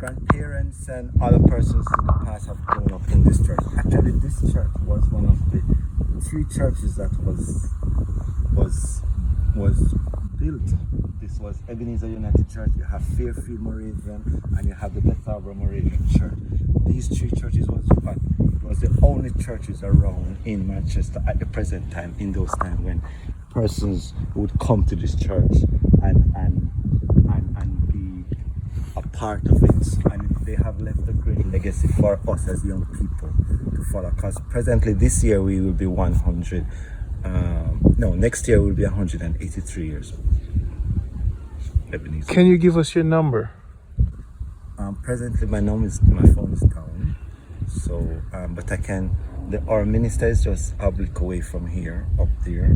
grandparents and other persons in the past have grown up in this church. Actually, this church was one of the 3 churches that was built. This was Ebenezer United Church. You have Fairfield Moravian, and you have the Beth Arbor Moravian Church. These 3 churches was the only churches around in Manchester at the present time. In those times when persons would come to this church and be a part of it, and they have left a great legacy for us as young people to follow. Because presently this year we will be 100. Next year will be 183 years old. Ebenezer. Can you give us your number? Presently my phone is down. So, but I can. Our minister is just a block away from here, up there.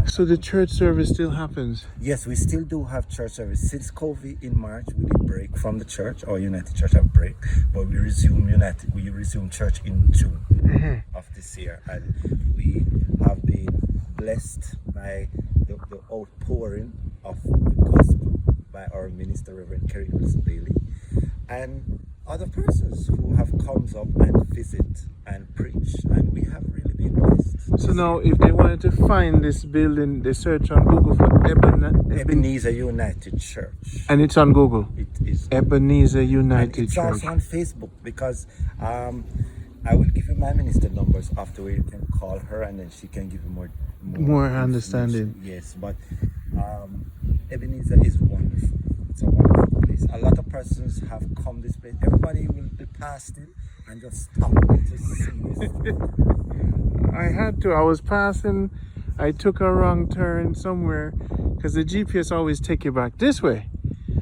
So the church service still happens? Yes, we still do have church service. Since COVID in March, we did break from the church. Our United Church have break, but we resume church in June of this year, and we have been blessed by the outpouring of the gospel by our minister, Reverend Kirk Hansen, and other persons who have come up and visit and preach, and we have really been blessed. So now, if they wanted to find this building, they search on Google for Ebenezer United Church. And it's on Google? It is. Ebenezer United Church. It's also on Facebook, because I will give you my minister numbers after you can call her, and then she can give you more understanding. Yes, but Ebenezer is wonderful. It's a wonderful place. A lot of persons have come this place. Everybody will be passing and just stop to see this. I was passing, I took a wrong turn somewhere, because the GPS always take you back this way.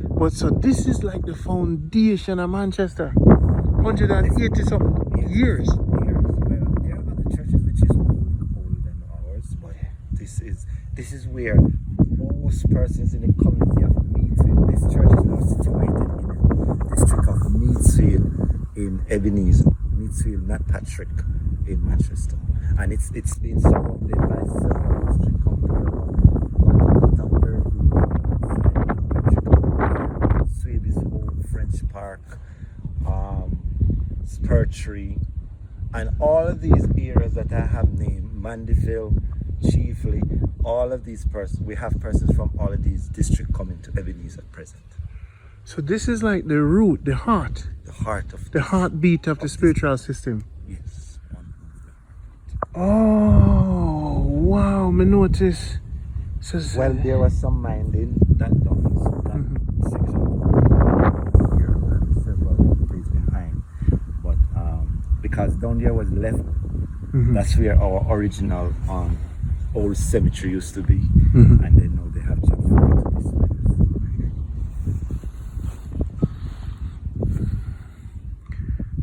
But so this is like the foundation of Manchester. 180 something years. Well, there are other churches which is older than ours, but this is where most persons in the community of Meadsfield. This church is now situated in the district of Meadsfield in Ebenezer. Meadsfield, not Patrick, in Manchester. And it's been surrounded by several district companies. Swedish Old French Park, Spurtree, and all of these areas that I have named, Mandeville, chiefly, all of these persons, we have persons from all of these districts coming to Ebenezer at present. So this is like the root, the heart. The heart of the heartbeat of the spiritual system. Yes, one of the heartbeat. Oh, wow, me notice. Well, there was some minding that down that section here and several places behind. But because down there was left, that's where our original old cemetery used to be. And then now they have transferred to this place.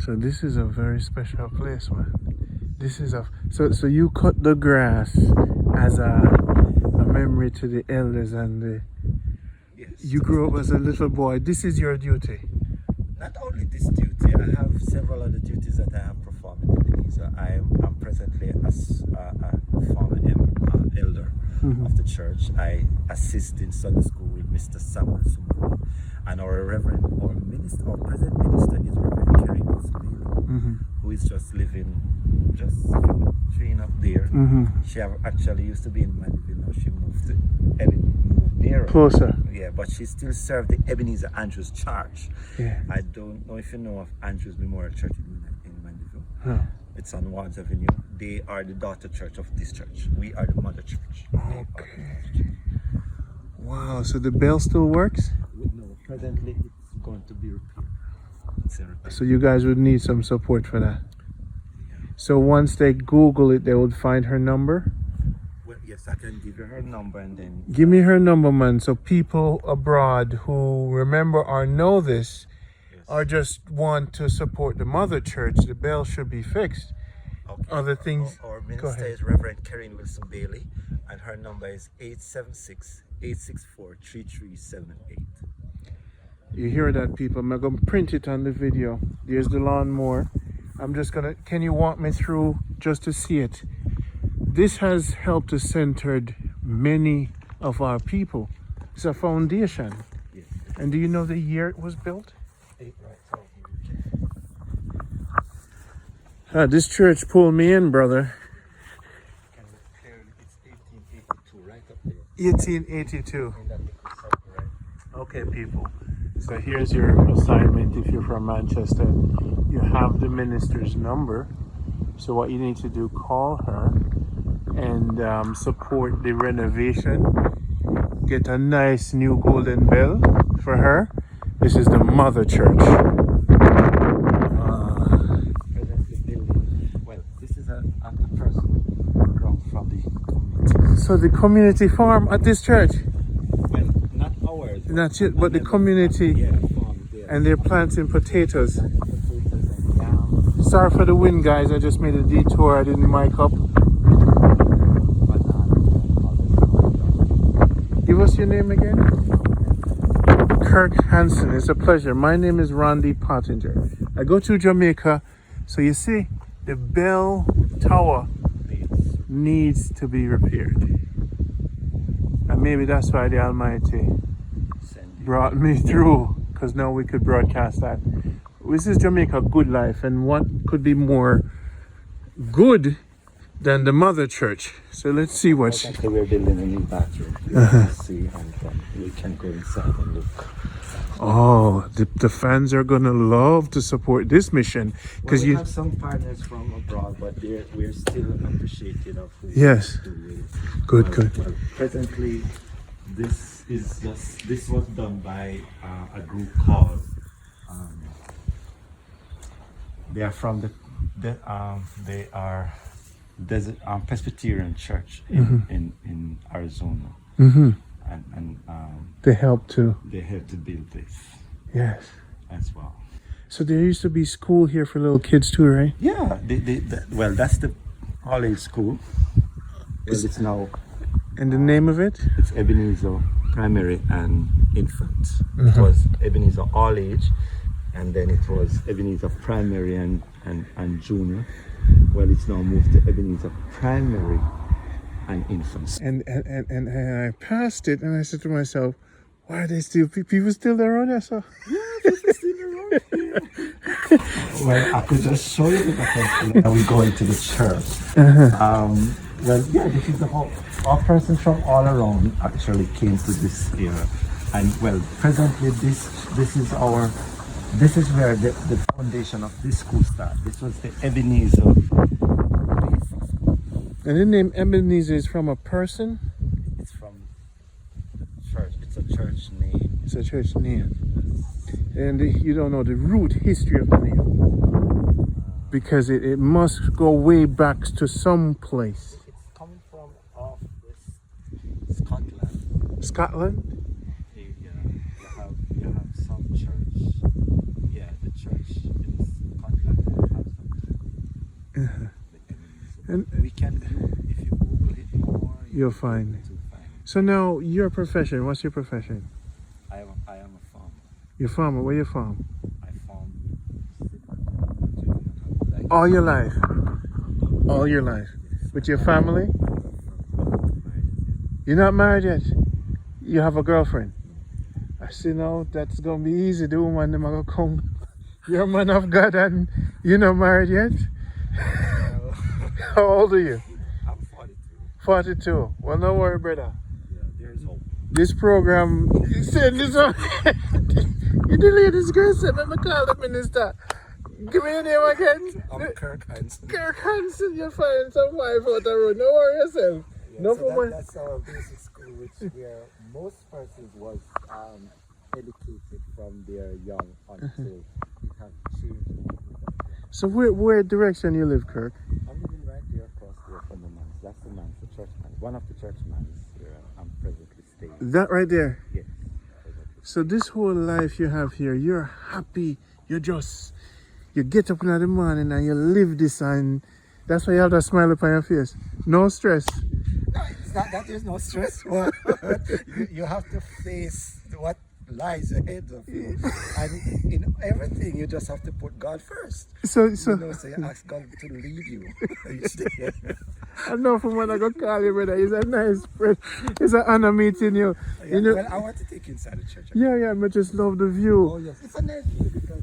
So this is a very special place, man. This is so you cut the grass as a memory to the elders and Yes. you grew up as a little boy. This is your duty. Not only this duty, I have several other duties that I have performed in Ebenezer. I'm presently a former elder of the church. I assist in Sunday school with Mr. Samuel Sumuli, and our present minister is Reverend Kirk Hansen, who is just train up there. She actually used to be in Mandeville. Now she moved to nearer. Closer. Yeah, but she still served the Ebenezer Andrews Church. Yeah. I don't know if you know of Andrews Memorial Church in Mandeville. Huh. It's on Wards Avenue. They are the daughter church of this church. We are the mother church. Okay. Wow, so the bell still works? No, presently it's going to be repaired. It's in repair. So you guys would need some support for that. So once they Google it, they would find her number? Well, yes, I can give you her number and then... Give me her number, man, so people abroad who remember or know this or just want to support the mother church, the bell should be fixed. Okay. Other things... Our minister is Reverend Karen Wilson Bailey, and her number is 876-864-3378. You hear that, people? I'm going to print it on the video. There's the lawnmower. I'm just going to... Can you walk me through just to see it? This has helped to center many of our people. It's a foundation. Yes. And do you know the year it was built? This church pulled me in, brother. It's 1882, right up there. 1882. In that little circle, right? Okay, people. So here's your assignment if you're from Manchester. You have the minister's number. So what you need to do, call her and support the renovation. Get a nice new golden bell for her. This is the mother church. This is at the personal ground from the community. So the community farm at this church? Well, not ours. Not yet, but the community. Yeah, farm there. And they're planting potatoes. Potatoes and yam. Sorry for the wind, guys. I just made a detour. I didn't mic up. Give us your name again. Kirk Hansen. It's a pleasure. My name is Randy Pottinger. I go to Jamaica. So you see, the bell tower needs to be repaired. And maybe that's why the Almighty brought me through, because now we could broadcast that. This is Jamaica Good Life, and what could be more good than the mother church? So let's see what she... We're building a new bathroom. See, and we can go inside and look. Oh, the fans are gonna love to support this mission, because we have some partners from abroad, but we're still appreciative of who Yes. we do it. Good. Well, presently, this was done by a group called. They are from they are Desert Presbyterian Church in Arizona. Mm-hmm. And They help to. they have to build this Yes. as well. So there used to be school here for little kids too, right? Yeah, well, that's the all-age school. Well, it's now And the name of it? it's Ebenezer Primary and Infant. It was Ebenezer All-Age, and then it was Ebenezer Primary and Junior. Well, it's now moved to Ebenezer Primary and Infants. And I passed it and I said to myself, why are they still people still there on there? So Well, I could just show you the back and we go into the church. Well, yeah, this is the whole. All persons from all around actually came to this area, and well, presently this is where the foundation of this school started. This was the Ebenezer base. And the name Ebenezer is from a person? It's from the church. It's a church name. It's a church name. And you don't know the root history of the name. Because it must go way back to some place. It's coming from off this Scotland. Scotland? You have some church. Yeah, the church in Scotland have some. And We can do, if you Google it more, you'll find. to find. So now your profession, what's your profession? I am a farmer. You're a farmer. Where you farm? I farm All your life. All your life. With your family? You're not married yet? You have a girlfriend? I see now that's gonna be easy. The woman them gonna come. You're a man of God and you're not married yet? How old are you? I'm 42. 42. Well, no worry, brother. Yeah, there's hope. This program, you said this one. You delete this girl, said, let me call the minister. Give me your name again. I'm Kirk Hansen. Kirk Hansen, you're fine. Some wife out the road. No worry yourself. Yeah, No so problem. that's our basic school, where most persons was educated from their young until it have changed. So where direction you live, Kirk? I'm living right there across there from the manse. That's the manse, the church manse. One of the church manse where I'm presently staying. That right there. Yes. So this whole life you have here, you're happy. You get up in the morning and you live this, and that's why you have that smile upon your face. No stress. No, it's not that there's no stress. You have to face what lies ahead of you. And in everything, you just have to put God first. So You ask God to lead you each day. I know from when I go call you, brother. It's a nice friend. It's an honor meeting you. Yeah, well, I want to take you inside the church. Yeah, I just love the view. Oh, yes. It's a nice view because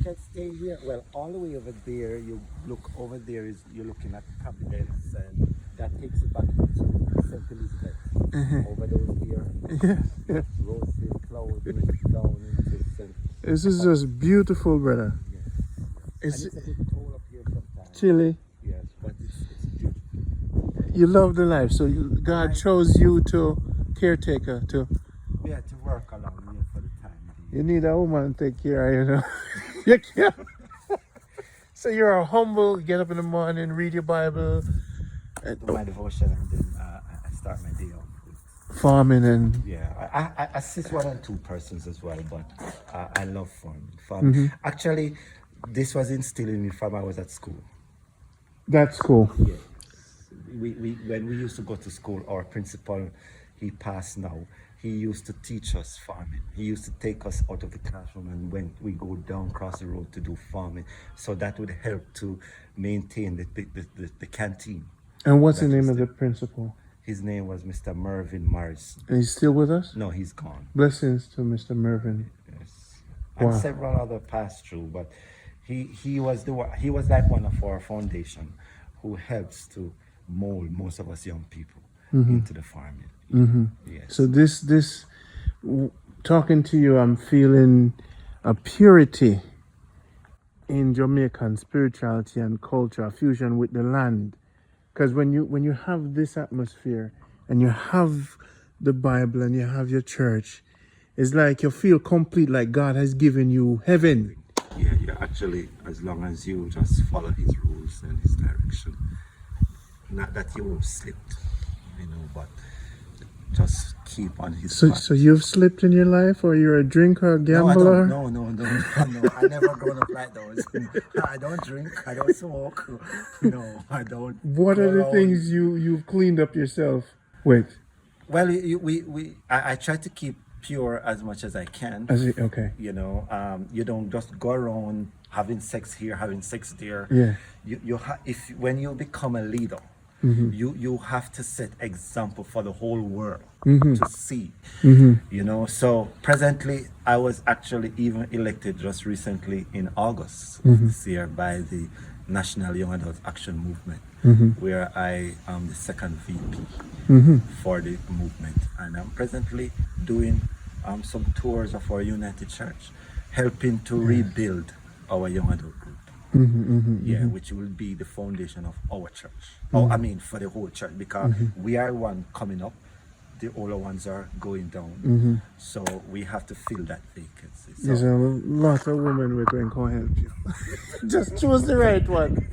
can stay here. Well, all the way over there, you look over there, you're looking at Providence, and that takes you back to St. Elizabeth. Over those here, Yeah. Rosehill, Cloud, down into St. This is just beautiful, brother. Yes. It's And it's a bit cold up here sometimes. chilly. Yes, but it's beautiful. You love the life, so God chose you to caretaker to. We had to work along here for the time being. You need a woman to take care of, you know. You can't. So you're a humble, get up in the morning, read your Bible, Do my devotion, and then I start my day off with farming and yeah. I assist one and two persons as well, but I love farming. Actually, this was instilled in me from I was at school. that's cool. Yes. We when we used to go to school, our principal, he passed now. He used to teach us farming. He used to take us out of the classroom, and when we go down across the road to do farming, so that would help to maintain the canteen. And what's the That name was of the the- principal? His name was Mr. Mervyn Morris. And he's still with us? No, he's gone. Blessings to Mr. Mervyn. Yes. Wow. And several other passed through, but he was he was like one of our foundation who helps to mold most of us young people into the farming. Yes. So talking to you, I'm feeling a purity in Jamaican spirituality and culture, a fusion with the land. Because when you have this atmosphere and you have the Bible and you have your church, it's like you feel complete, like God has given you heaven. Yeah, actually, as long as you just follow his rules and his direction, not that you won't slip, but just keep on his path. So you've slipped in your life, or you're a drinker, a gambler? No, I never grown up like those. I don't drink, I don't smoke. No, I don't. What are go the around. things you've cleaned up yourself with? Well, I try to keep pure as much as I can. Okay. You don't just go around having sex here, having sex there. Yeah. When you become a leader, you have to set example for the whole world to see. So presently I was actually even elected just recently in August of this year by the National Young Adult Action Movement, where I am the second VP for the movement, and I'm presently doing some tours of our United Church, helping to rebuild our young adult group. Which will be the foundation of our church. For the whole church, because we are one coming up, the older ones are going down. So we have to fill that vacancy. So There's a lot of women we're going to help you. Just choose the right one.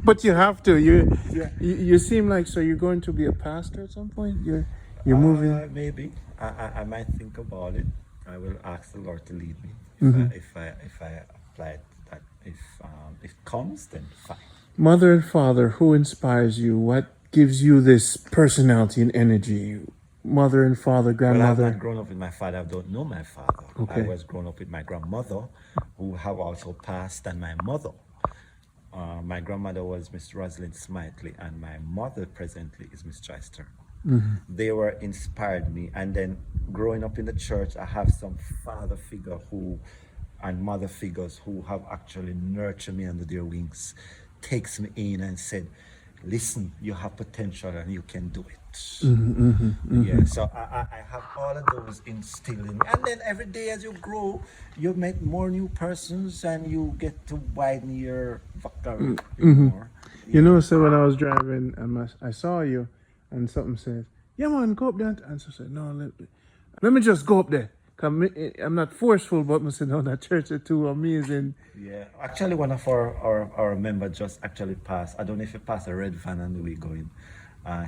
But you have to. You seem like, so you're going to be a pastor at some point? You're moving? maybe. I might think about it. I will ask the Lord to lead me. If I apply that, if it comes, then fine. Mother and father, who inspires you? What gives you this personality and energy? Mother and father, Well, grandmother. I've not grown up with my father. I don't know my father. Okay. I was grown up with my grandmother, who have also passed, and my mother. My grandmother was Miss Rosalind Smythley, and my mother presently is Miss Joyce Turner. They were inspired me, and then growing up in the church, I have some father figure and mother figures who have actually nurtured me under their wings, takes me in and said, listen, you have potential and you can do it. Yeah, so I have all of those instilled in me. And then every day as you grow, you meet more new persons and you get to widen your vocabulary more. So when I was driving, I saw you, and something says, yeah man, go up there. And so I said, no, let me just go up there. I'm not forceful, but I said, no, that church is too amazing. Yeah, actually one of our members just actually passed. I don't know if he passed a red van on the way going.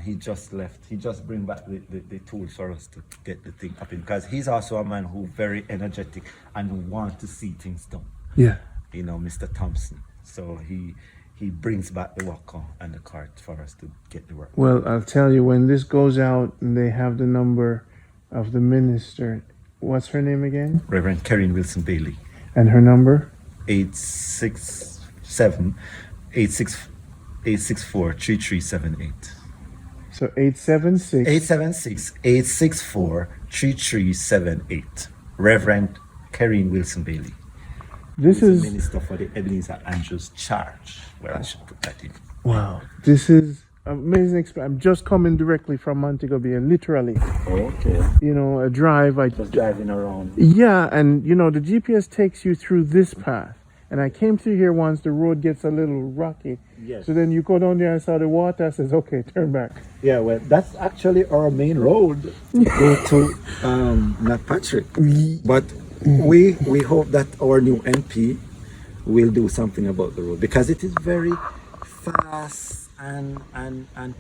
He just left. He just bring back the tools for us to get the thing up in, because he's also a man who very energetic and who want to see things done. Yeah. Mr. Thompson. So he brings back the walker and the cart for us to get the work. Well, I'll tell you, when this goes out and they have the number of the minister, what's her name again? Reverend Karen Wilson Bailey. And her number? 864-3378. So 876. 864-3378. Reverend Karen Wilson Bailey. This He's is a minister for the Ebenezer Andrews Church, where I should put that in. wow. This is amazing experience. I'm just coming directly from Montego Bay, literally. Okay. You know, a drive. I Just driving around. Yeah, and you know the GPS takes you through this path. And I came through here once. The road gets a little rocky. Yes. So then you go down there and saw the water. I says, okay, turn back. Yeah, well, that's actually our main road to go to Nat Patrick. But we hope that our new MP will do something about the road, because it is very fast and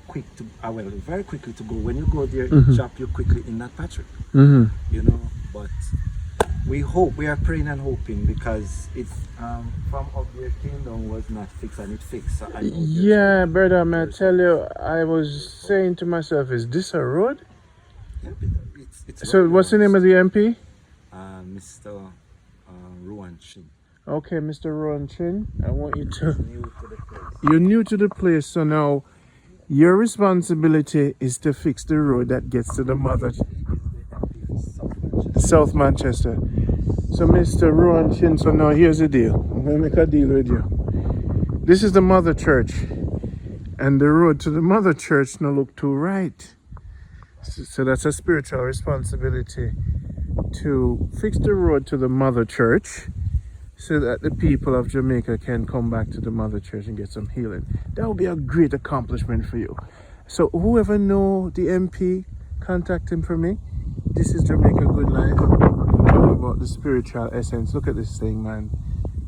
quick to well, very quickly to go. When you go there, it drop you quickly in Nat Patrick. You know, but we hope, we are praying and hoping, because it's from up there came down was not fixed, and it fixed. So I know Yeah, brother, man, I tell you, I was saying to myself, is this a road? it's So what's the name of the MP? Mr. Ruan Chin. Okay, Mr. Ron Chin, I want you to... New to the place. You're new to the place, so now your responsibility is to fix the road that gets to the mother... South Manchester. So Mr. Ruan Chin, so now here's the deal. I'm going to make a deal with you. This is the mother church. And the road to the mother church no look too right. So that's a spiritual responsibility to fix the road to the mother church, so that the people of Jamaica can come back to the mother church and get some healing. That would be a great accomplishment for you. So whoever know the MP, contact him for me. This is Jamaica Good Life. Talking about the spiritual essence. Look at this thing, man.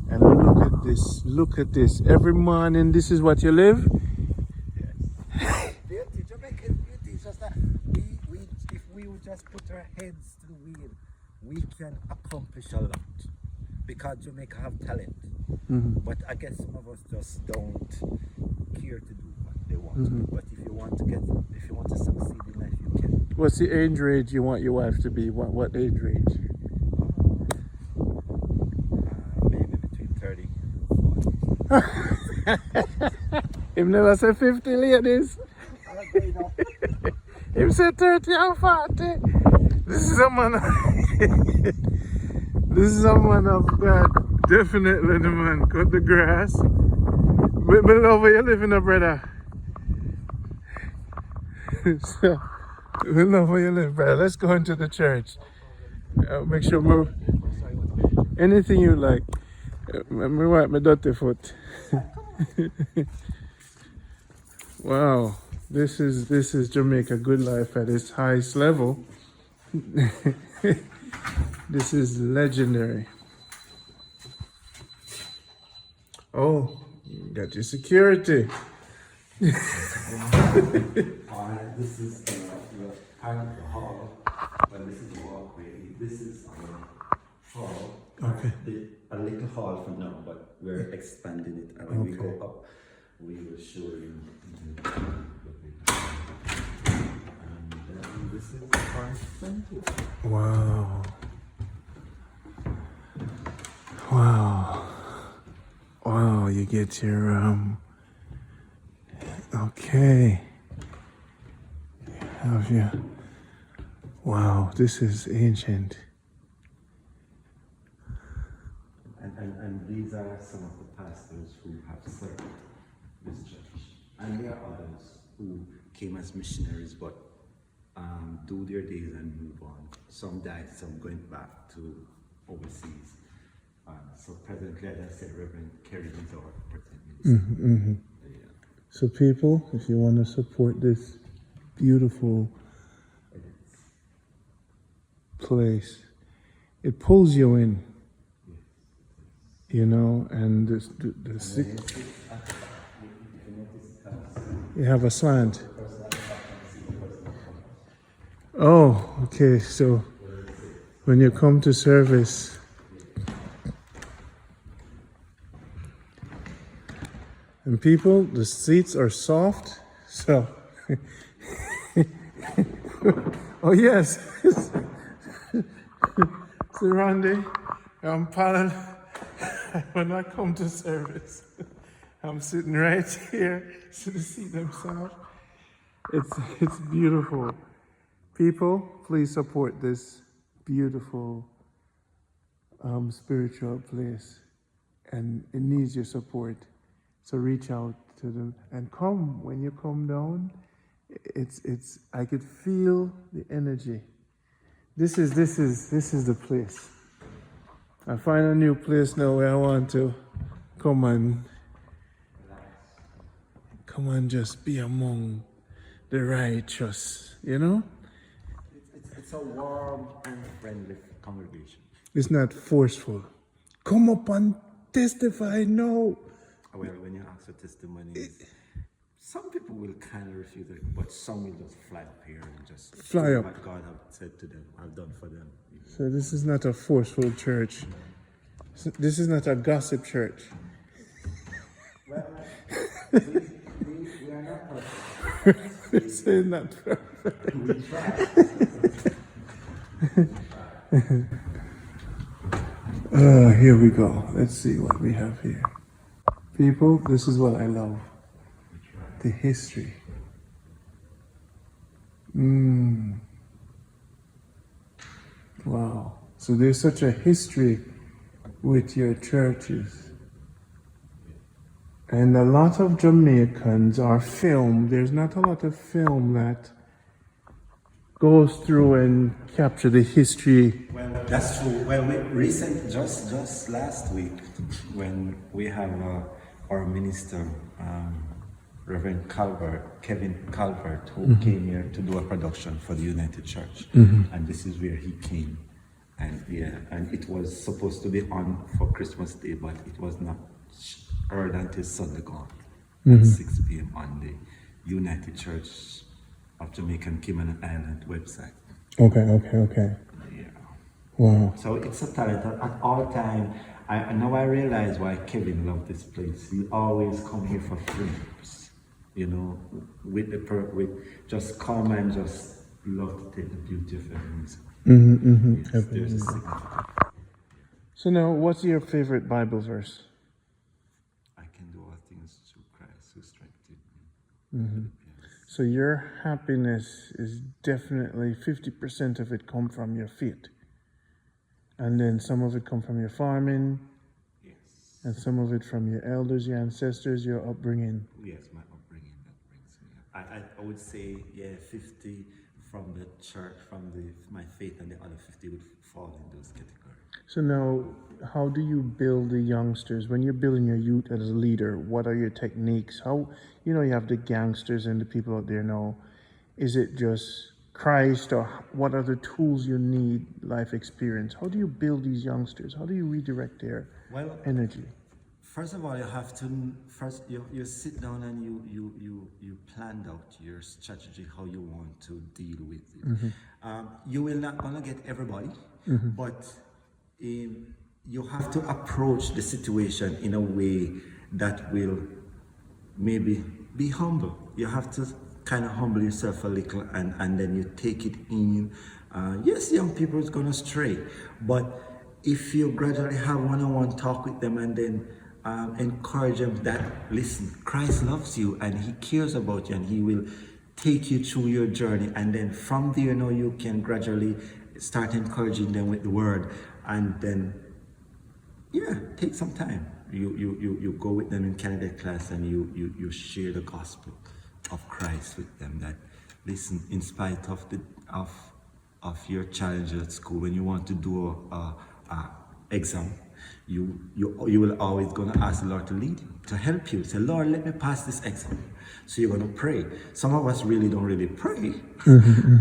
And look at this. Look at this. Every morning, this is what you live. Beauty, Jamaican beauty is just that if we would just put our heads to the wheel, we can accomplish a lot. Because Jamaica have talent. But I guess some of us just don't care to do what they want to do. But if you want to succeed in life, you can. What's the age range you want your wife to be? What age range? Maybe between 30 and 40. Him never say 50, ladies. Him say 30 and 40. This is a man. This is a man of God. Definitely the man. Cut the grass. But love where you living, brother. So, we love where you live, brother. Let's go into the church. Make sure anything you like. Me wipe my dirty foot. Wow, this is Jamaica Good Life at its highest level. This is legendary. Oh, you got your security. This is part of the hall. Well, this is the walkway. This is our hall. Okay. A little hall for now, but we're expanding it. And when we go up, we will show you. And this is our center. Wow. Wow. Wow, you get your okay. Have you? Wow, this is ancient. And these are some of the pastors who have served this church. And there are others who came as missionaries but do their days and move on. Some died, some going back to overseas. So presently, as I said, Reverend Kerry is our present minister. Yeah. So people, if you want to support this beautiful place, it pulls you in. You know, and you have a slant. Oh, okay. So when you come to service, and people, the seats are soft. So, oh yes, so Randy, I'm Palan. When I come to service, I'm sitting right here, so the seat themselves. It's beautiful. People, please support this beautiful spiritual place. and it needs your support. So reach out to them and come. When you come down, it's I could feel the energy. This is the place. I find a new place now where I want to come and just be among the righteous, you know? It's a warm and friendly congregation. It's not forceful. Come up and testify now. Well, when you ask for testimonies, some people will kind of refuse it, but some will just fly up here and just Fly do up. what God have said to them, have done for them. So this is not a forceful church. This is not a gossip church. Well, we are not perfect. This is not perfect. We try. Here we go. Let's see what we have here. People, this is what I love. The history. Wow. So there's such a history with your churches. And a lot of Jamaicans are filmed. There's not a lot of film that goes through and capture the history. Well, that's true. Well, just last week, when we have our minister, Reverend Kevin Calvert, who came here to do a production for the United Church, and this is where he came, and it was supposed to be on for Christmas Day, but it was not heard until Sunday gone at 6 p.m. on the United Church of Jamaican Cayman Island website. Okay. Yeah. Wow. So it's a talent at all time. Now I realize why Kevin loved this place. He always come here for free, you know, with just come and just love to take the beauty of Ebenezer. Yes, there's a significance. So now, what's your favorite Bible verse? I can do all things through Christ who strengthens me. Yes. So your happiness is definitely 50% of it come from your faith. And then some of it come from your farming. Yes. And some of it from your elders, your ancestors, your upbringing. Yes, my upbringing, that brings me. I would say, 50 from the church, my faith, and the other 50 would fall in those categories. So now, how do you build the youngsters? When you're building your youth as a leader, what are your techniques? How, you have the gangsters and the people out there now. Is it just Christ, or what are the tools you need, life experience? How do you build these youngsters? How do you redirect their energy? First of all, you have to you sit down and you planned out your strategy, how you want to deal with it. You will not gonna get everybody, but you have to approach the situation in a way that will maybe be humble. You have to kind of humble yourself a little, and then you take it in. Yes, young people is gonna stray, but if you gradually have one-on-one talk with them and then encourage them that, listen, Christ loves you and he cares about you and he will take you through your journey, and then from there, you can gradually start encouraging them with the word, and then take some time. You go with them in candidate class and you share the gospel of Christ with them, that listen, in spite of of your challenges at school, when you want to do a exam, you will always gonna ask the Lord to lead you, to help you. Say, Lord, let me pass this exam. So you're gonna pray. Some of us don't really pray,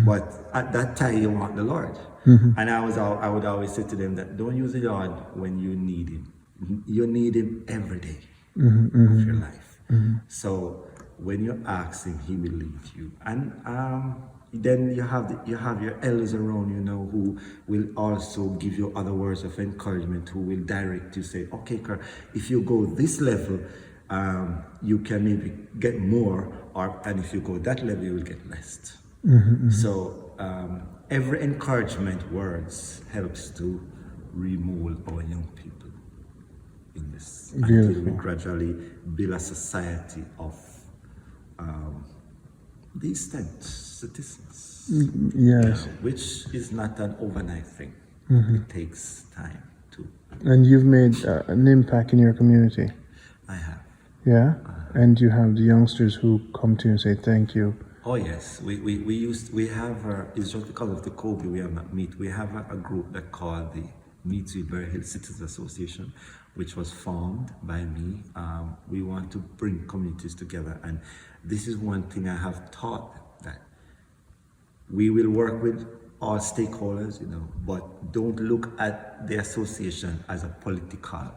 but at that time you want the Lord. And I would always say to them that don't use the Lord when you need him. You need him every day of your life. So when you ask him, he will lead you. And then you have your elders around you now who will also give you other words of encouragement, who will direct you, say, okay, Kirk, if you go this level, you can maybe get more, and if you go that level, you will get less. So every encouragement words helps to remold our young people in this, until we gradually build a society of decent citizens. Yes. Which is not an overnight thing. It takes time too. And you've made an impact in your community. I have. Yeah? And you have the youngsters who come to you and say thank you. Oh yes, we have it's just because of the COVID we have not meet. We have a group that called the Meet with Berry Hill Citizens Association, which was formed by me. We want to bring communities together, and this is one thing I have taught, that we will work with all stakeholders, but don't look at the association as a political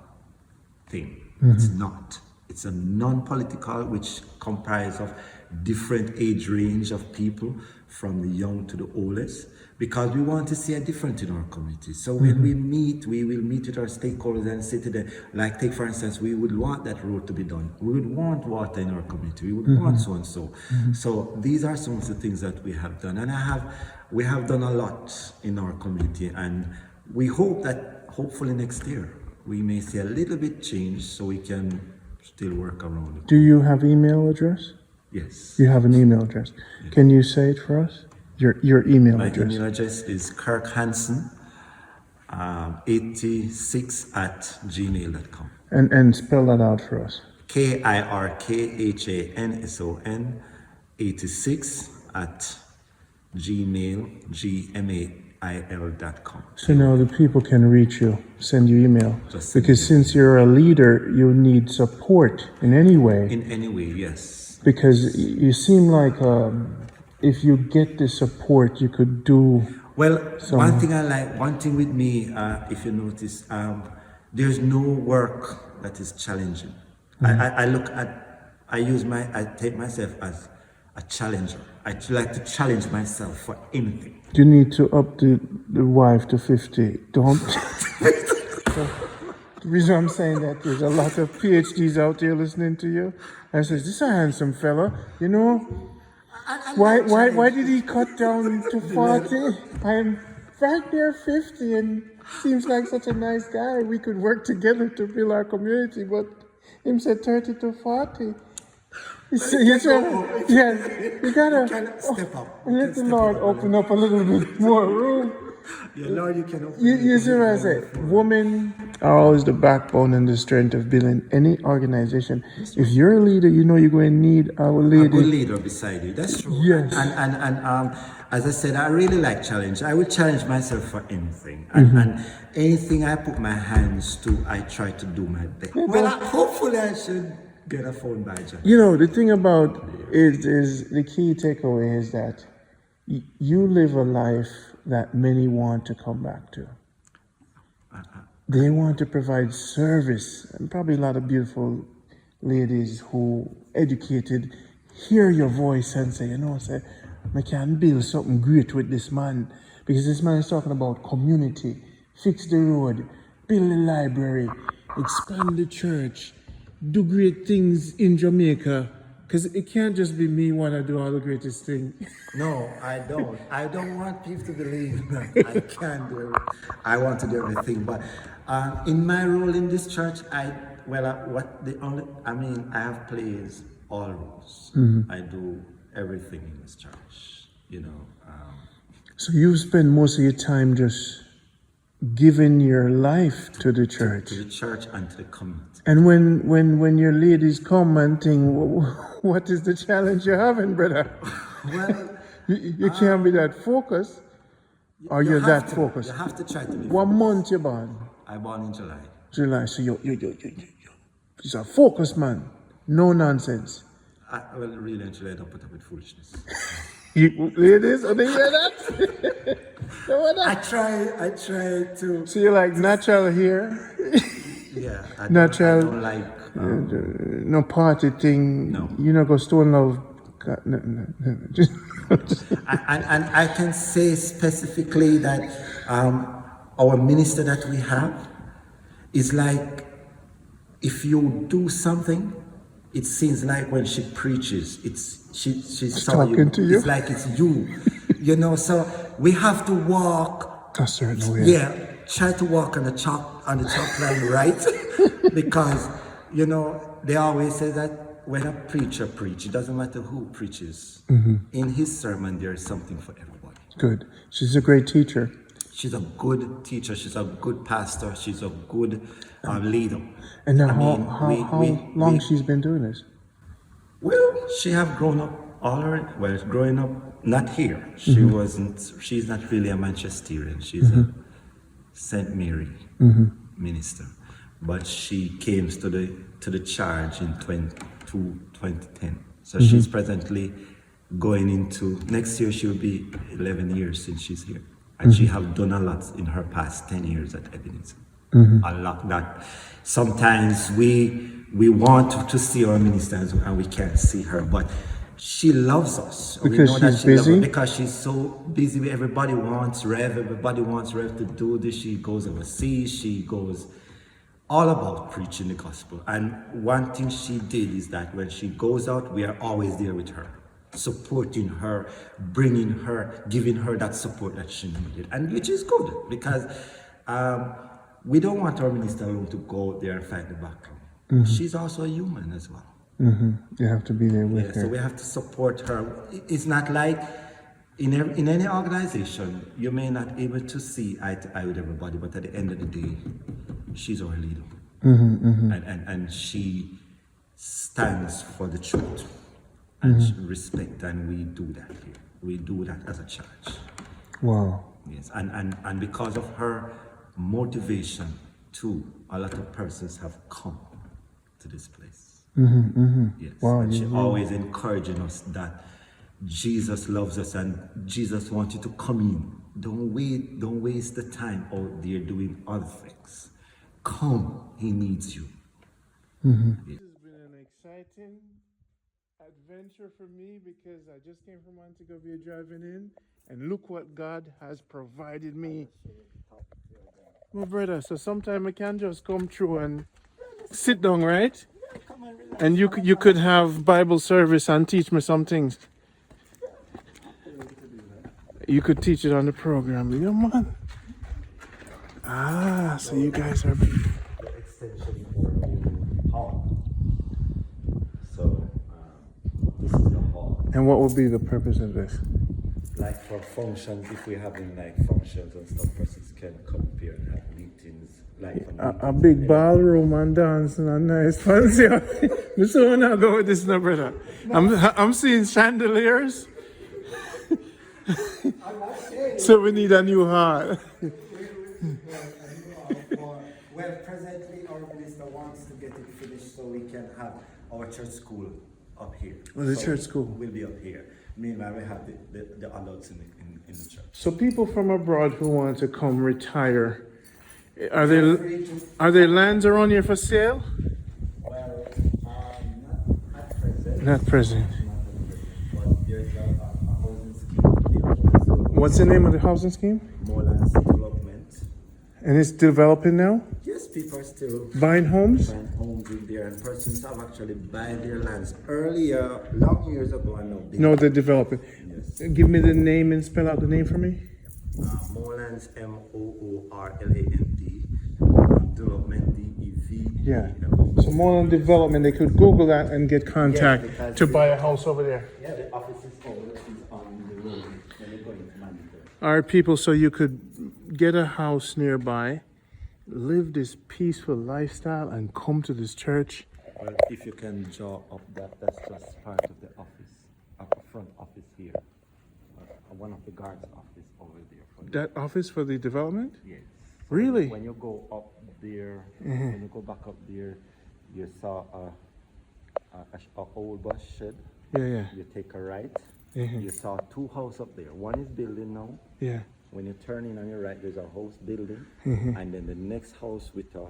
thing. It's not. It's a non-political, which comprises of different age range of people, from the young to the oldest, because we want to see a difference in our community. So when we meet, we will meet with our stakeholders and say to them, like, take for instance, we would want that road to be done. We would want water in our community. We would want so and so. So these are some of the things that we have done, and we have done a lot in our community, and we hope that hopefully next year we may see a little bit change, so we can still work around it. Do you have email address? Yes. You have an email address. Yes. Can you say it for us? Your email address. My email address is Kirk Hansen, 86@gmail.com. And spell that out for us. KIRKHANSON 86@gmail.com. So now the people can reach you, send you email. Because since email. you're a leader, you need support in any way. In any way, yes. Because you seem like if you get the support, you could do. Well, one thing with me, if you notice, there's no work that is challenging. I take myself as a challenger. I like to challenge myself for anything. You need to up the wife to 50. Don't. The reason I'm saying that, there's a lot of PhDs out there listening to you. I says, this is a handsome fella, Why did he cut down to 40? I'm right there 50 and seems like such a nice guy. We could work together to build our community, but him said 30 to 40. You gotta step up. Let the Lord open up a little bit more room. Yeah, Lord, you can open You see what I say? Women are always the backbone and the strength of building any organization. If you're a leader, you're going to need a lady. A good leader beside you. That's true. Yes. And as I said, I really like challenge. I would challenge myself for anything. And anything I put my hands to, I try to do my best. Well, hopefully I should get a phone by John. The thing about it is the key takeaway is that you live a life that many want to come back to. They want to provide service, and probably a lot of beautiful ladies who educated hear your voice and say, I can build something great with this man, because this man is talking about community, fix the road, build a library, expand the church, do great things in Jamaica. Because it can't just be me want to do all the greatest thing. No, I don't. I don't want people to believe that I can do it. I want to do everything. But in my role in this church, I have plays all roles. I do everything in this church, So you spend most of your time just giving your life to the church. To the church and to the community. And when your ladies come and think, what is the challenge you're having, brother? Well, you can't be that focused, or you're that focused. You have to try to be. What month you born? I born in July. July. So you're a focused man. No nonsense. Really and truly, I don't put up with foolishness. Ladies, are they hear that? I try to. So you're like natural here? Yeah. I Natural. don't like. No party thing. No. You not go stone love. No. And I can say specifically that our minister that we have is like, if you do something, it seems like when she preaches, she's talking to you. It's like it's you, So we have to walk a certain way. Yeah, try to walk on the chalk line, right? Because they always say that when a preacher preaches, it doesn't matter who preaches. In his sermon, there is something for everybody. Good. She's a great teacher. she's a good teacher. She's a good pastor. She's a good leader. And now, I mean, how long she's been doing this? Well, she have grown up growing up not here. She's not really a Manchesterian. She's a St. Mary minister. But she came to the charge in 2010. So she's presently going into, next year she'll be 11 years since she's here. And she have done a lot in her past 10 years at Ebenezer. A lot that sometimes we want to see our ministers and we can't see her, but she loves us. Because we know that she's she loves us busy? because she's so busy. Everybody wants Rev to do this. She goes overseas, she goes all about preaching the gospel. And one thing she did is that when she goes out, we are always there with her, supporting her, bringing her, giving her that support that she needed, and which is good because we don't want our minister alone to go out there and fight the battle. She's also a human as well. You have to be there with her. So we have to support her. It's not like in any organization, you may not be able to see eye to eye with everybody, but at the end of the day, she's our leader. And she stands for the truth and respect, and we do that here. We do that as a church. Wow. Yes, and because of her motivation too, a lot of persons have come to this place. Yes, Wow, and she always encouraging us that Jesus loves us and Jesus wants you to come in. Don't waste the time out there doing other things. Come, he needs you. This has been an exciting adventure for me because I just came from Montego Bay driving in, and look what God has provided me. My brother, so sometime I can just come through and sit down, right? And you could have Bible service and teach me some things. You could teach it on the program. Yeah, man. Ah, so you guys are... The extension for the hall. So this is the hall. And what would be the purpose of this? Like for functions, if we're having like functions and stuff, persons can come up here and have meetings. Like A big ballroom and dance and a nice fancy. This one I go with this now, brother. I'm seeing chandeliers. So we need a new hall. Well, presently our minister wants to get it finished so we can have our church school up here. Oh, the church school will be up here. Meanwhile, we have the adults in the church. So people from abroad who want to come retire, are there lands around here for sale? Well, not at present. Not present. But there's a housing scheme. What's the name of the housing scheme? Morelands Development. And it's developing now? Yes, people are still Buying homes? buying homes in there, and persons have actually bought their lands earlier, long years ago, and now they No, they're developing. Yes. Give me the name and spell out the name for me. Moorlands, Moorland, Development, DEV. Yeah. So more on development, they could Google that and get contact because to buy a house over there. Yeah, the office is on the road when you're going to Manchester. All right, people, so you could get a house nearby, live this peaceful lifestyle, and come to this church. Well, if you can draw up that's just part of the office, the front office here. One of the guards' office over there. That office for the development? Yes. Really? When you go up there, when you go back up there, you saw a old bus shed. Yeah. You take a right. Mhm. You saw two houses up there. One is building now. Yeah. When you turn in on your right, there's a house building, Mhm. and then the next house with a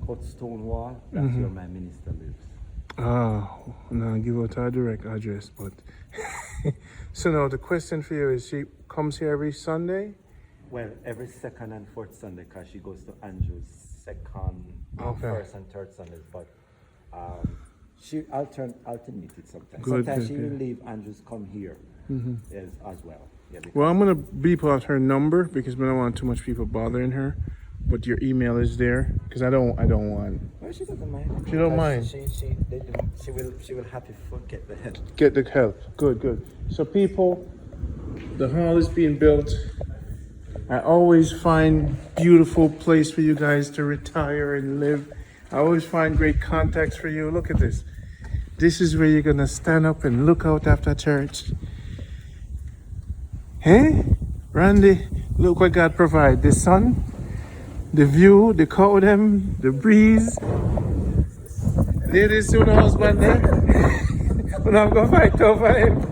cut stone wall. That's where my minister lives. Oh, no, give out our direct address, but so now the question for you is, she comes here every Sunday? Well, every second and fourth Sunday, because she goes to Andrew's first and third Sundays, but she alternated sometimes. Good, Sometimes she good. will leave Andrew's come here as well. Yeah, Well, I'm gonna beep out her number because we don't want too much people bothering her. But your email is there because I don't want. well, she doesn't mind. She don't mind. She will happy forget the help. Get the help. Good. So people, the hall is being built. I always find beautiful place for you guys to retire and live. I always find great contacts for you. Look at this. This is where you're gonna stand up and look out after church. Hey, Randy, look what God provide. The sun, the view, the cow them, the breeze. Ladies, soon husband there. We're not gonna fight over him.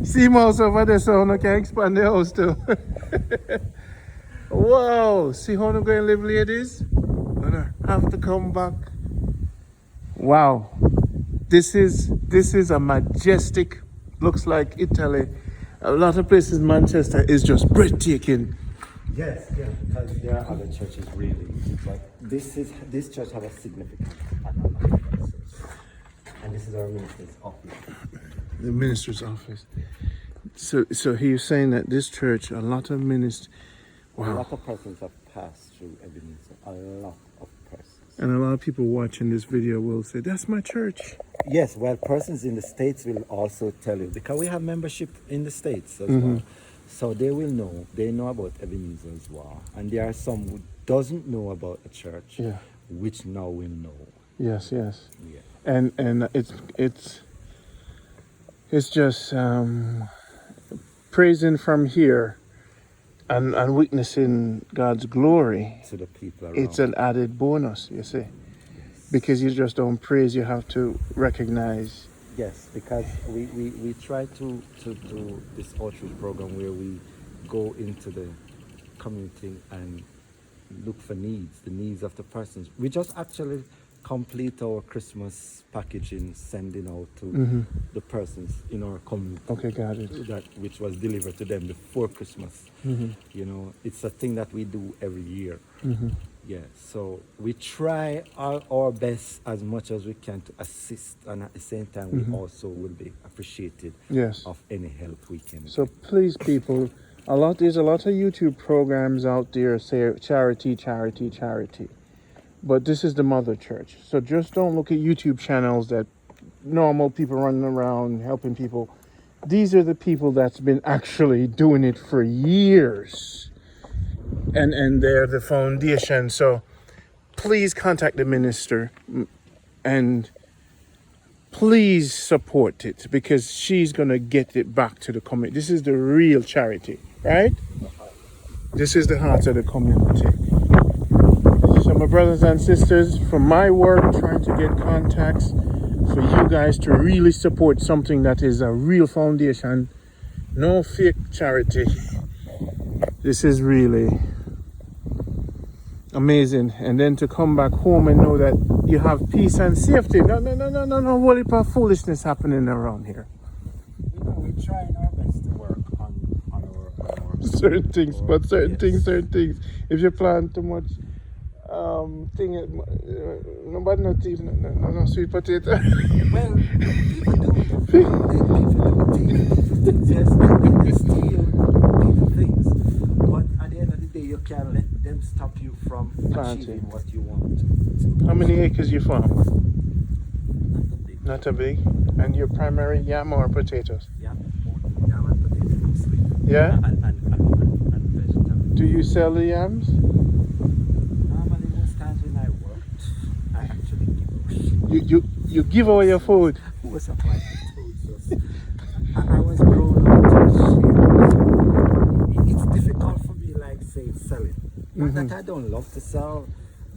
See mouse over there, so I can expand the house too. Wow, see how I'm going to live, ladies? Gonna have to come back. Wow, this is a majestic, looks like Italy. A lot of places in Manchester is just breathtaking. Yes, yeah, because there are other churches really, but this church has a significance. And this is our minister's office. The minister's office. So he's saying that this church, a lot of ministers, wow. A lot of persons have passed through Ebenezer. A lot of persons. And a lot of people watching this video will say, that's my church. Yes, well, persons in the States will also tell you, because we have membership in the States as well. So they will know, they know about Ebenezer as well. And there are some who doesn't know about the church, which now will know. Yes, yes. Yeah. And it's just praising from here and witnessing God's glory To the people around. it's an added bonus, you see, because you just don't praise, you have to recognize. Yes, because we try to do this outreach program where we go into the community and look for needs, the needs of the persons. We just actually complete our Christmas packaging, sending out to the persons in our community. Okay, got it. That which was delivered to them before Christmas. You know, it's a thing that we do every year. Yeah, so we try our best as much as we can to assist, and at the same time we also will be appreciative of any help we can. So please, people, there's a lot of YouTube programs out there say charity, charity, charity. But this is the mother church. So just don't look at YouTube channels that normal people running around helping people. These are the people that's been actually doing it for years. And they're the foundation. So please contact the minister and please support it, because she's going to get it back to the community. This is the real charity, right? This is the heart of the community. So my brothers and sisters, from my work, trying to get contacts for you guys to really support something that is a real foundation, no fake charity. This is really amazing. And then to come back home and know that you have peace and safety. No, what heap of foolishness happening around here. You know, we're trying our best to work on our certain things. Things. If you plan too much nobody not even no sweet potato. Well, people do things, yes, and they steal people things. But at the end of the day, you can't let them stop you from achieving what you want. How many acres you farm? Not a big. Not a big. And your primary yam or potatoes? Yam and potatoes mostly. Yeah? And vegetables. Do you sell the yams? Normally, most times when I worked, I actually give away. You give away your food? Who was supplying food? I was grown up to share. It's difficult for me, like say, selling. Not that I don't love to sell,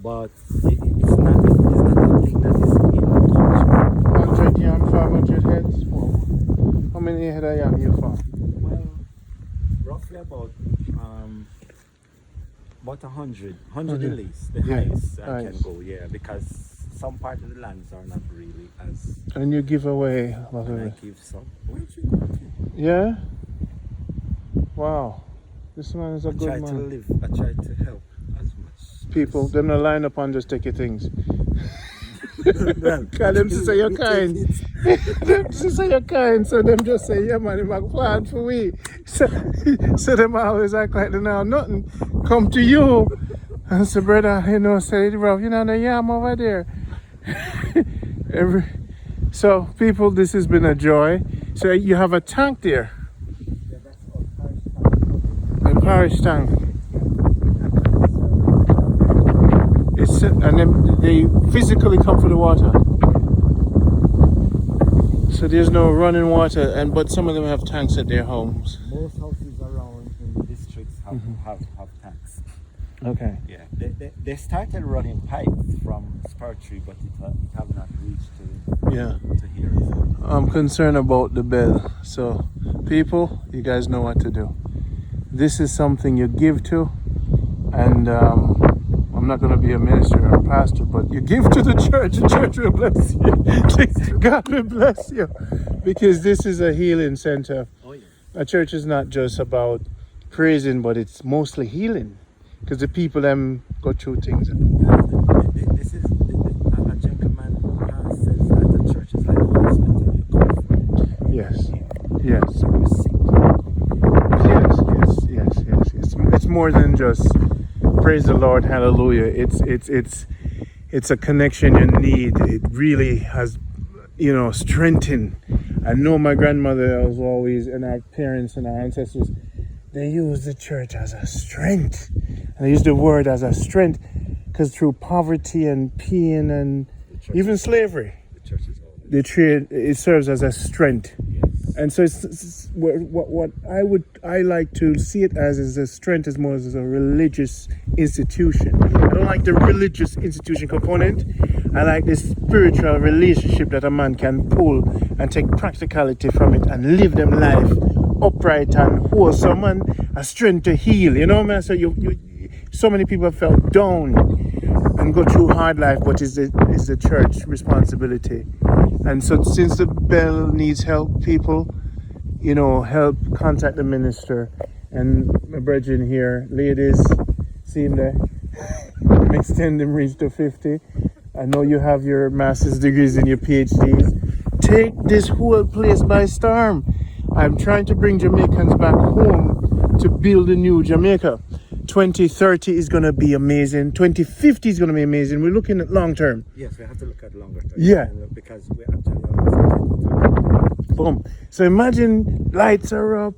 but it's not a thing that is in the culture. 100 yam, 500 heads? Wow. How many head of yam you farm? Well, roughly about 100 at least. The highest I can go, because some part of the lands are not really as. And you give away a lot of And it? I give some. Where did you go to? Yeah? Wow. This man is a good man. I try to help as much. People, them no line up and just take your things. Call them to say you're kind. Them to say you're kind, so them just say, yeah man, you make plan for we. So them always act like they know nothing. Come to you and say, brother, say, bro, the yam over there. So people, this has been a joy. So you have a tank there. Yeah, that's our parish tank. A parish tank. It's and then they physically come for the water. So there's no running water, but some of them have tanks at their homes. Most houses around in the districts have tanks. Okay. Yeah, they started running pipes from Spartree, but it have not reached to here. I'm concerned about the bell. So people, you guys know what to do. This is something you give to, and I'm not going to be a minister or a pastor, but you give to the church will bless you. God will bless you, because this is a healing center. Oh yeah. A church is not just about praising, but it's mostly healing, because the people go through things. This is a gentleman says that the church is like a hospital. You come from. Yes. Yes. So you're sick. Yes. It's more than just praise the Lord, hallelujah. It's a connection you need. It really has, strengthened. I know my grandmother was always, and our parents and our ancestors, they used the church as a strength. And they used the word as a strength because through poverty and pain and even slavery, The church is all. it serves as a strength. Yes. And so it's what I like to see it as is a strength as more as a religious institution. I don't like the religious institution component. I like this spiritual relationship that a man can pull and take practicality from it and live them life upright and wholesome and a strength to heal. You know, man. So so many people have felt down and go through hard life, but it's the church responsibility. And so since the bell needs help, people, help contact the minister. And my brethren here, ladies, see him there. Extend them reach to 50. I know you have your master's degrees and your PhDs. Take this whole place by storm. I'm trying to bring Jamaicans back home to build a new Jamaica. 2030 is going to be amazing. 2050 is going to be amazing. We're looking at long term. Yes, we have to look at longer term. Yeah. Because we actually Boom. So imagine lights are up,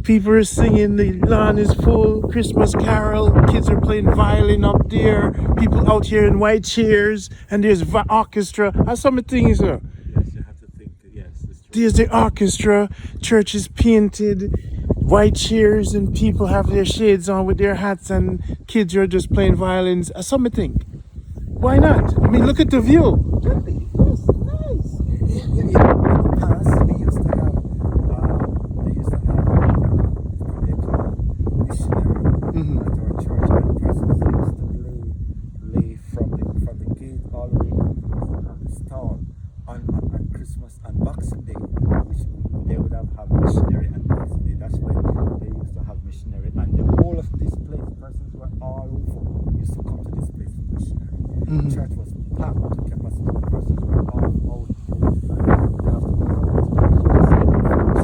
people are singing, the lawn is full, Christmas carol, kids are playing violin up there, people out here in white chairs, and there's orchestra. That's some things, sir. Yes, you have to think. Yes, it's true. There's the orchestra, church is painted, white chairs, and people have their shades on with their hats, and kids are just playing violins. Something. Why not? I mean, look at the view. Yes, nice. In the past, we used to have they call missionary at our church, and persons used to lay from the gate all the way to the stall on Christmas and Boxing Day, which they would have missionary and Boxing Day. That's when they used to have missionary, and the whole of this place, persons were all over, used to come to this place for missionary. The church was packed to capacity. Persons were all out. You have to go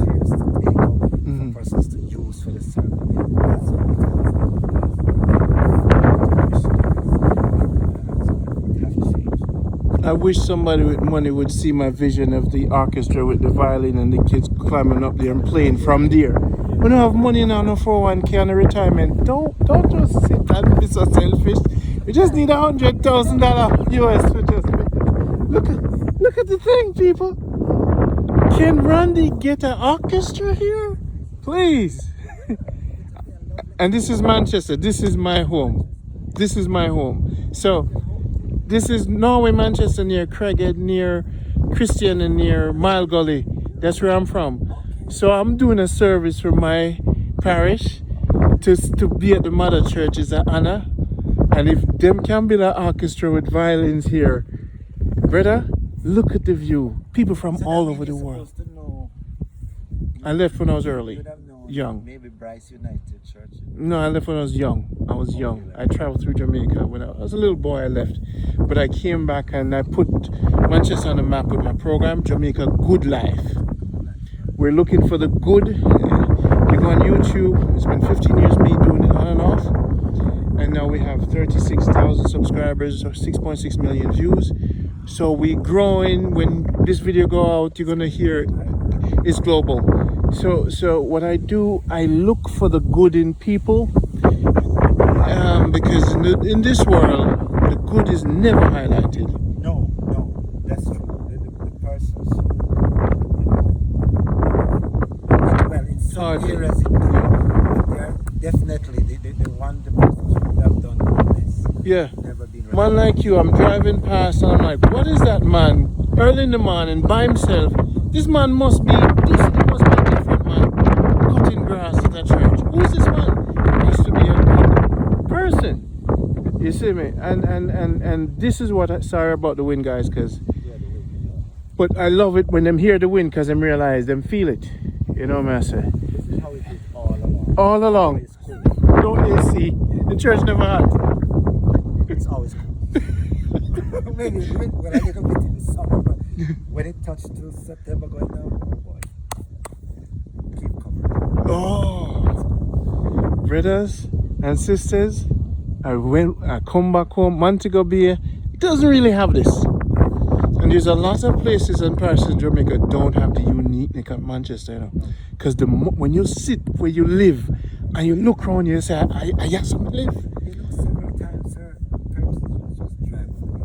chairs to take out for persons to use for the sermon. That's what it has changed. I wish somebody with money would see my vision of the orchestra with the violin and the kids climbing up there and playing from there. We don't have money now, no 401k and a retirement. Don't just sit and be so selfish. We just need $100,000 US for just look at the thing, people. Can Randy get an orchestra here? Please. And this is Manchester. This is my home. So this is Norway, Manchester, near Craighead, near Christian, and near Mile Gully. That's where I'm from. So I'm doing a service for my parish to be at the mother church is an honor. And if them can build an orchestra with violins here, brother, look at the view. People from all over the world. I left when I was early, young. Maybe Bryce United Church. No, I left when I was young. I traveled through Jamaica when I was a little boy. I left, but I came back and I put Manchester on the map with my program, Jamaica Good Life. We're looking for the good. You go on YouTube. It's been 15 years me doing it on and off. And now we have 36,000 subscribers or 6.6 million views. So we're growing. When this video go out, you're gonna hear it's global. So what I do, I look for the good in people, because in this world The good is never highlighted. No, that's true. The persons who, well, in some areas it do, but they are definitely the persons who have done this. Yeah. Never been Man like you, I'm driving past and I'm like, what is that man? Early in the morning by himself. This man must be a different man cutting grass at a church. Who's this man? He used to be a good person. You see me? And this is what sorry about the wind, guys, because but I love it when them hear the wind because them realize them feel it. You know what I say? This is how it is all along. All along. It's cool. No AC. The church never had. It's always cool. Maybe when I get a bit in the summer, but when it touched to September going down, oh boy. Keep covering. Oh, brothers and sisters, I come back home. Montego Bay doesn't really have this, and there's a lot of places and parts in Jamaica don't have the uniqueness of Manchester, you know. Because when you sit where you live and you look around, you say, "I have somewhere to live." You look several times, sir. Times just drive over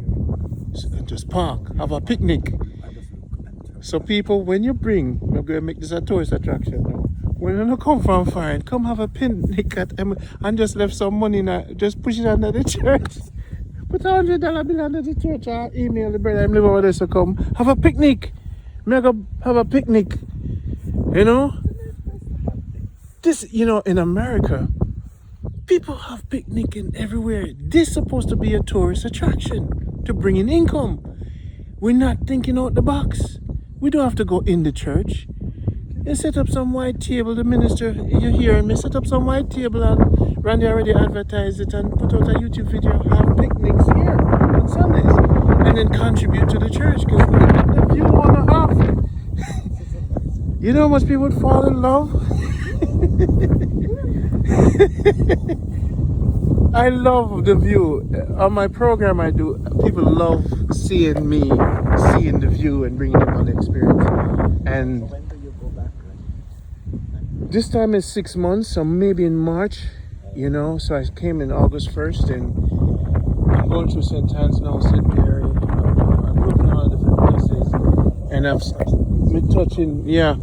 here. And just park, have a picnic. I just look and turn. So people, when you bring, we're going to make this a tourist attraction now. When you come from foreign, come have a picnic at and just left some money in just push it under the church. Put $100 bill under the church or email the brother I'm live over there, so come have a picnic. May go have a picnic. You know? This, you know, in America, people have picnicking everywhere. This is supposed to be a tourist attraction to bring in income. We're not thinking out the box. We don't have to go in the church. You set up some white table, the minister, you hear me, set up some white table and Randy already advertised it and put out a YouTube video, have picnics here on Sundays and then contribute to the church because look at the view on the half. You know how much people would fall in love? I love the view. On my program I do, people love seeing me, seeing the view and bringing them on the experience. And When do you go back? this time is 6 months, so maybe in March, you know. So I came in August 1st and I'm going through St. Anne's now, St. Mary. I'm looking at all different places. And I've been touching, yeah.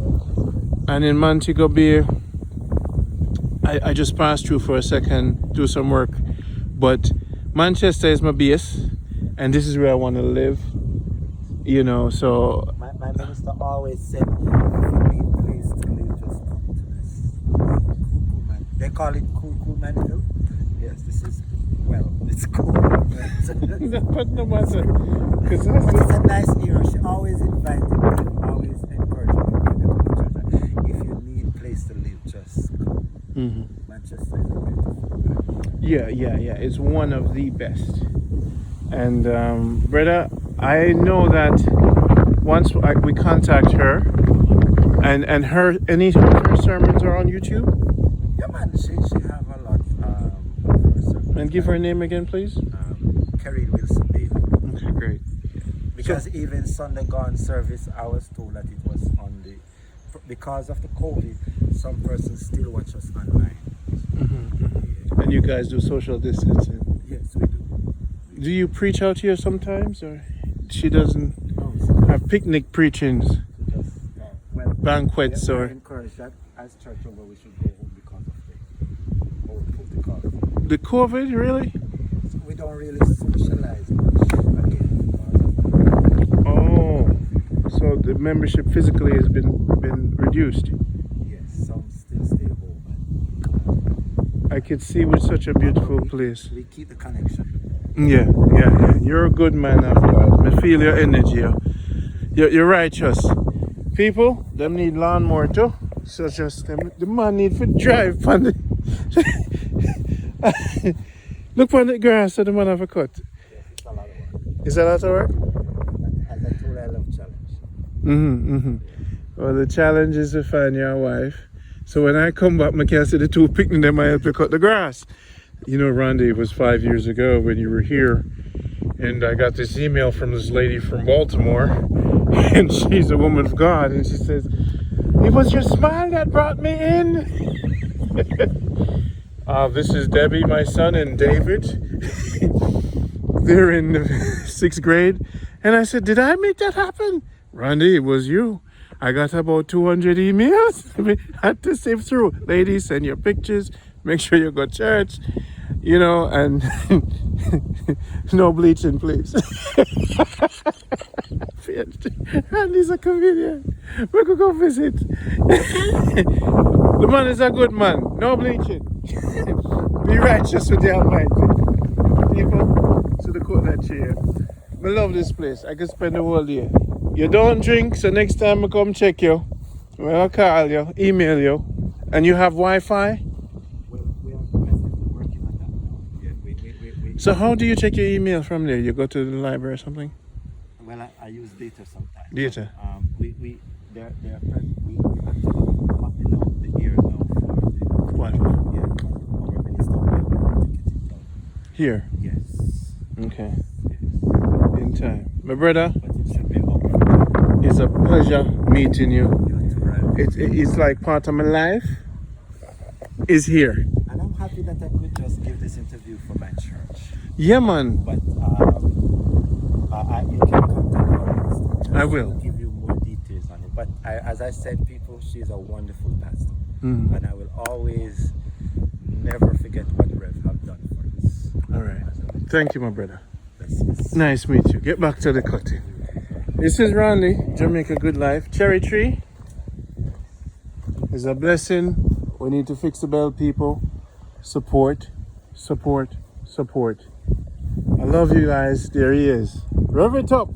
And in Montego Bay, I just passed through for a second, do some work. But Manchester is my base, and this is where I want to live, you know, so. My minister always said, if you need a place to live, just come to this. Cool man. They call it cool man, you know? Yes, this is, well, it's cool. But no matter. But it's a nice era. She always invited me, always encouraged me when they come to church. If you need a place to live, just come. Mm-hmm. Manchester is a beautiful place. Yeah. It's one of the best. And brother, I know that once we contact her, and any of her sermons are on YouTube. Yeah, man, she have a lot of her sermons. And give her name again, please. Kerry Wilson Bailey. Okay, great. Because even Sunday Gone service, I was told that it was on the, because of the COVID, some persons still watch us online. Mm-hmm. And you guys do social distancing. Yes, we do. Do you preach out here sometimes, or she doesn't No, so have picnic preachings, just, well, banquets, we or encourage that as church over we should go home because of the COVID. the COVID? Really? So we don't really socialize much again. Oh, so the membership physically has been reduced. Yes, some still stay home. I could see with such a beautiful place. We keep the connection. Yeah. You're a good man of God. I feel your energy. You're righteous. People, them need lawnmower too. So just them, the man need to drive on the look on the grass so the man have a cut. Yes, it's a lot of work. Is that a lot of work? As I told her, I love challenge. Well, the challenge is to find your wife. So when I come back, I can see the two picnic them, I have to cut the grass. You know, Randy, it was 5 years ago when you were here, and I got this email from this lady from Baltimore, and she's a woman of God, and she says, "It was your smile that brought me in." This is Debbie, my son, and David. they're in the 6th grade. And I said, did I make that happen? Randy, it was you. I got about 200 emails. I had to sift through. Ladies, send your pictures. Make sure you go to church. You know, and no bleaching, please. Randy's a comedian. We could go visit. The man is a good man. No bleaching. Be righteous with the Almighty. People, to the coconut chair. I love this place. I could spend the whole day. You don't drink, so next time I come check you, well, I'll call you, email you, and you have Wi-Fi. Well, we are working on that now. Yeah, we So how do you check your email from there? You go to the library or something? Well, I use data sometimes. Data. They're actually mapping out the area now for the What? yeah, our minister will be able to get it done. Here. Yes. Okay. Yes. In time. My brother, But it should be up. it's a pleasure meeting you. You have to write. It's like part of my life is here. And I'm happy that I could just give this interview for my church. Yeah, man. But you can contact our pastor. I will. She'll give you more details on it. But as I said, people, she's a wonderful pastor. Mm. And I will always never forget what Rev have done for us. All right. Thank you, my brother. Blessings. Nice to meet you. Get back to the cutting. This is Randy, Jamaica Good Life. Cherry tree is a blessing. We need to fix the bell, people. Support, support, support. I love you guys. There he is. Rev it up.